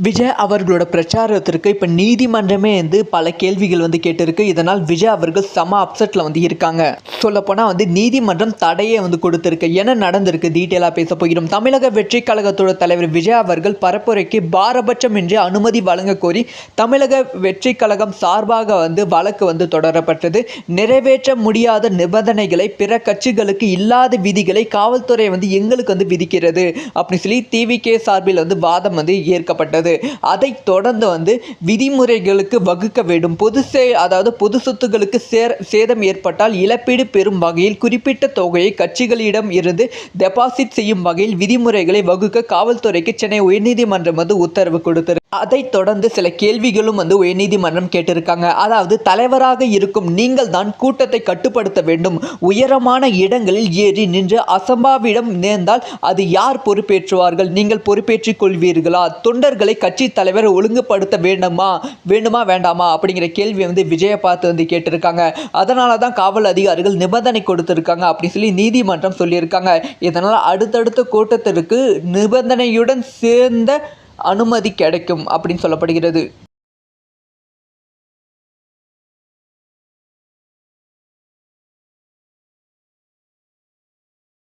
விஜய் அவர்களோட பிரச்சாரத்திற்கு இப்போ நீதிமன்றமே பல கேள்விகள் கேட்டிருக்கு. இதனால் விஜய் அவர்கள் செம அப்செட்டில் இருக்காங்க. சொல்லப்போனால் நீதிமன்றம் தடையை கொடுத்துருக்கு. என்ன நடந்திருக்கு டீட்டெயிலாக பேச போகிறோம். தமிழக வெற்றி கழகத்தோட தலைவர் விஜய் அவர்கள் பரப்புரைக்கு பாரபட்சமின்றி அனுமதி வழங்க கோரி தமிழக வெற்றி கழகம் சார்பாக வழக்கு தொடரப்பட்டது. நிறைவேற்ற முடியாத நிபந்தனைகளை பிற கட்சிகளுக்கு இல்லாத விதிகளை காவல்துறை எங்களுக்கு விதிக்கிறது அப்படின்னு சொல்லி டிவிகே சார்பில் வாதம் ஏற்கப்பட்டது. அதைத் தொடர்ந்து விதிமுறைகளுக்கு வகுக்க வேண்டும். பொது சொத்துக்களுக்கு சேதம் ஏற்பட்டால் இழப்பீடு பெறும் வகையில் குறிப்பிட்ட தொகையை கட்சிகளிடம் இருந்து டெபாசிட் செய்யும் வகையில் விதிமுறைகளை வகுக்க காவல்துறைக்கு சென்னை உயர்நீதிமன்றம் உத்தரவு கொடுத்தது. அதைத் தொடர்ந்து சில கேள்விகளும் உயர்நீதிமன்றம் கேட்டிருக்காங்க. அதாவது தலைவராக இருக்கும் நீங்கள் தான் கூட்டத்தை கட்டுப்படுத்த வேண்டும். உயரமான இடங்களில் ஏறி நின்று அசம்பாவிடம் நேர்ந்தால் அது யார் பொறுப்பேற்றுவார்கள்? நீங்கள் பொறுப்பேற்றுக் கொள்வீர்களா? தொண்டர்களை கட்சி தலைவர் ஒழுங்குபடுத்த வேண்டுமா வேண்டாமா அப்படிங்கிற கேள்வி விஜயை பார்த்து கேட்டிருக்காங்க. அதனால தான் காவல் அதிகாரிகள் நிபந்தனை கொடுத்திருக்காங்க அப்படின்னு சொல்லி நீதிமன்றம் சொல்லியிருக்காங்க. இதனால் அடுத்தடுத்த கூட்டத்திற்கு நிபந்தனையுடன் சேர்ந்த அனுமதி கிடைக்கும் அப்படின்னு சொல்லப்படுகிறது.